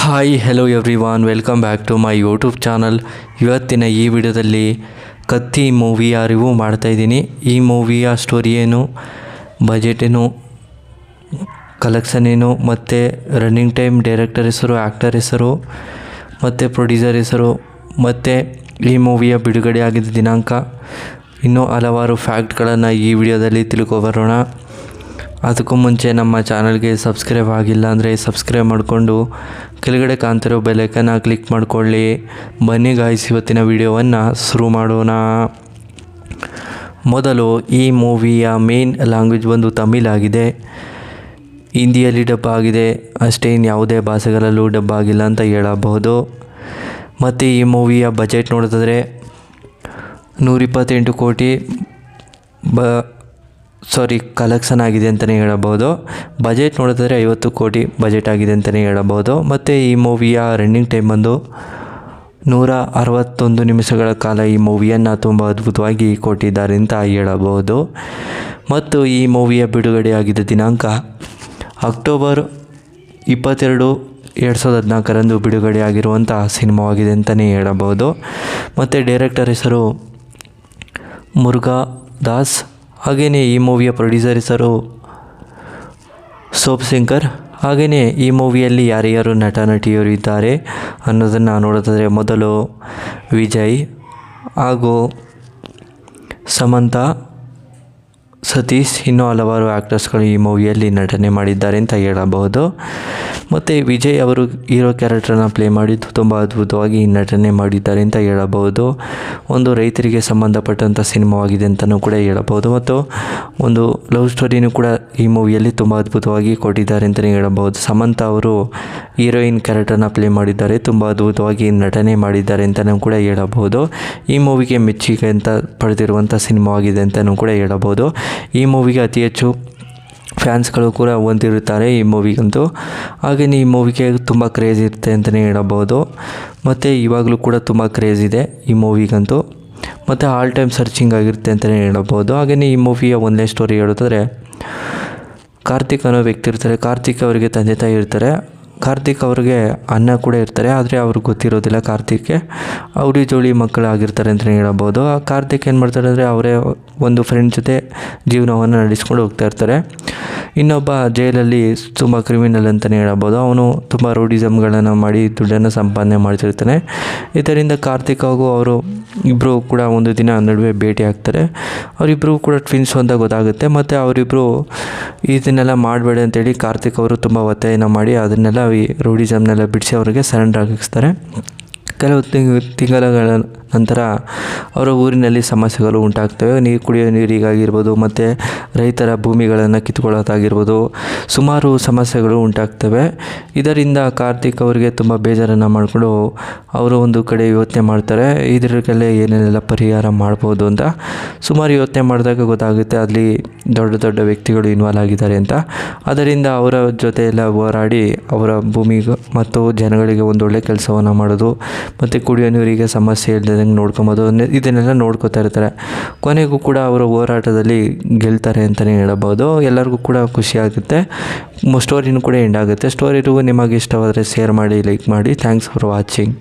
Hi hello everyone, welcome back to my YouTube channel. ಇವತ್ತಿನ ಈ ವಿಡಿಯೋದಲ್ಲಿ ಕತ್ತಿ ಮೂವಿಯ ರಿವ್ಯೂ ಮಾಡ್ತಾಯಿದ್ದೀನಿ. ಈ ಮೂವಿಯ ಸ್ಟೋರಿ ಏನು, ಬಜೆಟ್ ಏನು, ಕಲೆಕ್ಷನ್ ಏನು, ಮತ್ತು ರನ್ನಿಂಗ್ ಟೈಮ್, ಡೈರೆಕ್ಟರ್ ಹೆಸರು, ಆ್ಯಕ್ಟರ್ ಹೆಸರು ಮತ್ತು ಪ್ರೊಡ್ಯೂಸರ್ ಹೆಸರು, ಮತ್ತು ಈ ಮೂವಿಯ ಬಿಡುಗಡೆ ಆಗಿದ್ದ ದಿನಾಂಕ, ಇನ್ನೂ ಹಲವಾರು ಫ್ಯಾಕ್ಟ್ಗಳನ್ನು ಈ ವಿಡಿಯೋದಲ್ಲಿ ತಿಳ್ಕೊಬರೋಣ. ಅದಕ್ಕೂ ಮುಂಚೆ ನಮ್ಮ ಚಾನಲ್ಗೆ ಸಬ್ಸ್ಕ್ರೈಬ್ ಆಗಿಲ್ಲ ಅಂದರೆ ಸಬ್ಸ್ಕ್ರೈಬ್ ಮಾಡಿಕೊಂಡು ಕೆಳಗಡೆ ಕಾಣ್ತಿರೋ ಬೆಲೈಕನ್ನ ಕ್ಲಿಕ್ ಮಾಡಿಕೊಳ್ಳಿ. ಬನ್ನಿ ಗಾಯ್ಸ್, ಇವತ್ತಿನ ವಿಡಿಯೋವನ್ನು ಶುರು ಮಾಡೋಣ. ಮೊದಲು ಈ ಮೂವಿಯ ಮೇನ್ ಲ್ಯಾಂಗ್ವೇಜ್ ಬಂದು ತಮಿಳ್ ಆಗಿದೆ. ಹಿಂದಿಯಲ್ಲಿ ಡಬ್ಬ ಆಗಿದೆ ಅಷ್ಟೇ, ಯಾವುದೇ ಭಾಷೆಗಳಲ್ಲೂ ಡಬ್ಬ ಆಗಿಲ್ಲ ಅಂತ ಹೇಳಬಹುದು. ಮತ್ತು ಈ ಮೂವಿಯ ಬಜೆಟ್ ನೋಡಿದ್ರೆ 128 ಕೋಟಿ ಕಲೆಕ್ಷನ್ ಆಗಿದೆ ಅಂತಲೇ ಹೇಳಬಹುದು. ಬಜೆಟ್ ನೋಡಿದ್ರೆ 50 ಕೋಟಿ ಬಜೆಟ್ ಆಗಿದೆ ಅಂತಲೇ ಹೇಳಬಹುದು. ಮತ್ತು ಈ ಮೂವಿಯ ರನ್ನಿಂಗ್ ಟೈಮ್ ಬಂದು 161 ನಿಮಿಷಗಳ ಕಾಲ ಈ ಮೂವಿಯನ್ನು ತುಂಬ ಅದ್ಭುತವಾಗಿ ಕೊಟ್ಟಿದ್ದಾರೆ ಅಂತ ಹೇಳಬಹುದು. ಮತ್ತು ಈ ಮೂವಿಯ ಬಿಡುಗಡೆಯಾಗಿದ್ದ ದಿನಾಂಕ ಅಕ್ಟೋಬರ್ 22, 2014 ಬಿಡುಗಡೆಯಾಗಿರುವಂಥ ಸಿನಿಮಾವಾಗಿದೆ ಅಂತಲೇ ಹೇಳಬಹುದು. ಮತ್ತು ಡೈರೆಕ್ಟರ್ ಹೆಸರು ಮುರುಗದಾಸ್. ಹಾಗೆಯೇ ಈ ಮೂವಿಯ ಪ್ರೊಡ್ಯೂಸರ್ ಹೆಸರು ಸೋಪ್ ಶಂಕರ್. ಹಾಗೆಯೇ ಈ ಮೂವಿಯಲ್ಲಿ ಯಾರ್ಯಾರು ನಟ ನಟಿಯರು ಇದ್ದಾರೆ ಅನ್ನೋದನ್ನು ನೋಡಿದ್ರೆ ಮೊದಲು ವಿಜಯ್ ಹಾಗೂ ಸಮಂತಾ, ಸತೀಶ್, ಇನ್ನೂ ಹಲವಾರು ಆ್ಯಕ್ಟರ್ಸ್ಗಳು ಈ ಮೂವಿಯಲ್ಲಿ ನಟನೆ ಮಾಡಿದ್ದಾರೆ ಅಂತ ಹೇಳಬಹುದು. ಮತ್ತು ವಿಜಯ್ ಅವರು ಹೀರೋ ಕ್ಯಾರೆಕ್ಟರ್ನ ಪ್ಲೇ ಮಾಡಿದ್ದು ತುಂಬ ಅದ್ಭುತವಾಗಿ ನಟನೆ ಮಾಡಿದ್ದಾರೆ ಅಂತ ಹೇಳಬಹುದು. ಒಂದು ರೈತರಿಗೆ ಸಂಬಂಧಪಟ್ಟಂಥ ಸಿನಿಮಾವಾಗಿದೆ ಅಂತಲೂ ಕೂಡ ಹೇಳಬಹುದು. ಮತ್ತು ಒಂದು ಲವ್ ಸ್ಟೋರಿನೂ ಕೂಡ ಈ ಮೂವಿಯಲ್ಲಿ ತುಂಬ ಅದ್ಭುತವಾಗಿ ಕೊಟ್ಟಿದ್ದಾರೆ ಅಂತಲೇ ಹೇಳಬಹುದು. ಸಮಂತಾ ಅವರು ಹೀರೋಯಿನ್ ಕ್ಯಾರೆಕ್ಟರ್ನ ಪ್ಲೇ ಮಾಡಿದ್ದಾರೆ, ತುಂಬ ಅದ್ಭುತವಾಗಿ ನಟನೆ ಮಾಡಿದ್ದಾರೆ ಅಂತಲೂ ಕೂಡ ಹೇಳಬಹುದು. ಈ ಮೂವಿಗೆ ಮೆಚ್ಚುಗೆ ಅಂತ ಪಡೆದಿರುವಂಥ ಸಿನಿಮಾವಾಗಿದೆ ಅಂತಲೂ ಕೂಡ ಹೇಳಬಹುದು. ಈ ಮೂವಿಗೆ ಅತಿ ಹೆಚ್ಚು ಫ್ಯಾನ್ಸ್ಗಳು ಕೂಡ ಹೊಂದಿರುತ್ತಾರೆ ಈ ಮೂವಿಗಂತೂ. ಹಾಗೆಯೇ ಈ ಮೂವಿಗೆ ತುಂಬ ಕ್ರೇಜ್ ಇರುತ್ತೆ ಅಂತಲೇ ಹೇಳಬಹುದು. ಮತ್ತು ಇವಾಗಲೂ ಕೂಡ ತುಂಬ ಕ್ರೇಜ್ ಇದೆ ಈ ಮೂವಿಗಂತೂ. ಮತ್ತು ಆಲ್ ಟೈಮ್ ಸರ್ಚಿಂಗ್ ಆಗಿರುತ್ತೆ ಅಂತಲೇ ಹೇಳಬಹುದು. ಹಾಗೆಯೇ ಈ ಮೂವಿಯ ಒಂದೇ ಸ್ಟೋರಿ ಹೇಳುತ್ತಿದ್ರೆ, ಕಾರ್ತಿಕ್ ಅನ್ನೋ ವ್ಯಕ್ತಿ ಇರ್ತಾರೆ. ಕಾರ್ತಿಕ್ ಅವರಿಗೆ ತಂದೆ ತಾಯಿ ಇರ್ತಾರೆ. ಕಾರ್ತಿಕ್ ಅವ್ರಿಗೆ ಅಣ್ಣ ಕೂಡ ಇರ್ತಾರೆ, ಆದರೆ ಅವ್ರಿಗೆ ಗೊತ್ತಿರೋದಿಲ್ಲ ಕಾರ್ತಿಕ್ಗೆ. ಅವಳಿ ಜೋಳಿ ಮಕ್ಕಳಾಗಿರ್ತಾರೆ ಅಂತಲೇ ಹೇಳಬಹುದು. ಕಾರ್ತಿಕ್ ಏನು ಮಾಡ್ತಾರೆ ಅಂದರೆ, ಅವರೇ ಒಂದು ಫ್ರೆಂಡ್ ಜೊತೆ ಜೀವನವನ್ನು ನಡೆಸ್ಕೊಂಡು ಹೋಗ್ತಾ ಇರ್ತಾರೆ. ಇನ್ನೊಬ್ಬ ಜೈಲಲ್ಲಿ ತುಂಬ ಕ್ರಿಮಿನಲ್ ಅಂತಲೇ ಹೇಳಬಹುದು. ಅವನು ತುಂಬ ರೌಡಿಸಮ್ಗಳನ್ನು ಮಾಡಿ ದುಡ್ಡನ್ನು ಸಂಪಾದನೆ ಮಾಡ್ತಿರ್ತಾನೆ. ಇದರಿಂದ ಕಾರ್ತಿಕ್ ಹಾಗೂ ಅವರು ಇಬ್ಬರು ಕೂಡ ಒಂದು ದಿನ ನಡುವೆ ಭೇಟಿ ಆಗ್ತಾರೆ. ಅವರಿಬ್ಬರು ಕೂಡ ಟ್ವಿನ್ಸ್ ಅಂತ ಗೊತ್ತಾಗುತ್ತೆ. ಮತ್ತು ಅವರಿಬ್ಬರು ಇದನ್ನೆಲ್ಲ ಮಾಡಬೇಡಿ ಅಂತೇಳಿ ಕಾರ್ತಿಕ್ ಅವರು ತುಂಬ ಒತ್ತಾಯನ ಮಾಡಿ ಅದನ್ನೆಲ್ಲ ರೌಡಿಸಮ್ನೆಲ್ಲ ಬಿಡಿಸಿ ಅವರಿಗೆ ಸರೆಂಡರ್ ಆಗಿಸ್ತಾರೆ. ಕೆಲವು ತಿಂಗಳ ನಂತರ ಅವರ ಊರಿನಲ್ಲಿ ಸಮಸ್ಯೆಗಳು ಉಂಟಾಗ್ತವೆ. ಕುಡಿಯೋ ನೀರಿಗಾಗಿರ್ಬೋದು, ಮತ್ತು ರೈತರ ಭೂಮಿಗಳನ್ನು ಕಿತ್ಕೊಳ್ಳೋದಾಗಿರ್ಬೋದು, ಸುಮಾರು ಸಮಸ್ಯೆಗಳು ಉಂಟಾಗ್ತವೆ. ಇದರಿಂದ ಕಾರ್ತಿಕ್ ಅವರಿಗೆ ತುಂಬ ಬೇಜಾರನ್ನು ಮಾಡಿಕೊಂಡು ಅವರು ಒಂದು ಕಡೆ ಯೋಚನೆ ಮಾಡ್ತಾರೆ, ಇದಕ್ಕೆಲ್ಲ ಏನೇನೆಲ್ಲ ಪರಿಹಾರ ಮಾಡ್ಬೋದು ಅಂತ. ಸುಮಾರು ಯೋಚನೆ ಮಾಡಿದಾಗ ಗೊತ್ತಾಗುತ್ತೆ ಅಲ್ಲಿ ದೊಡ್ಡ ದೊಡ್ಡ ವ್ಯಕ್ತಿಗಳು ಇನ್ವಾಲ್ವ್ ಆಗಿದ್ದಾರೆ ಅಂತ. ಅದರಿಂದ ಅವರ ಜೊತೆ ಎಲ್ಲ ಹೋರಾಡಿ ಅವರ ಭೂಮಿಗೆ ಮತ್ತು ಜನಗಳಿಗೆ ಒಂದೊಳ್ಳೆ ಕೆಲಸವನ್ನು ಮಾಡೋದು, ಮತ್ತು ಕುಡಿಯೋ ನೀರಿಗೆ ಸಮಸ್ಯೆ ಇಲ್ಲದಂಗೆ ನೋಡ್ಕೊಬೋದು, ಇದನ್ನೆಲ್ಲ ನೋಡ್ಕೋತಾ ಇರ್ತಾರೆ. ಕೊನೆಗೂ ಕೂಡ ಅವರ ಹೋರಾಟದಲ್ಲಿ ಗೆಲ್ತಾರೆ ಅಂತಲೇ ಹೇಳಬಹುದು. ಎಲ್ಲರಿಗೂ ಕೂಡ ಖುಷಿ ಆಗುತ್ತೆ. ಸ್ಟೋರಿನೂ ಕೂಡ ಎಂಡ್ ಆಗುತ್ತೆ. ಸ್ಟೋರಿ ನಿಮಗೆ ಇಷ್ಟವಾದರೆ ಶೇರ್ ಮಾಡಿ, ಲೈಕ್ ಮಾಡಿ. Thanks for watching.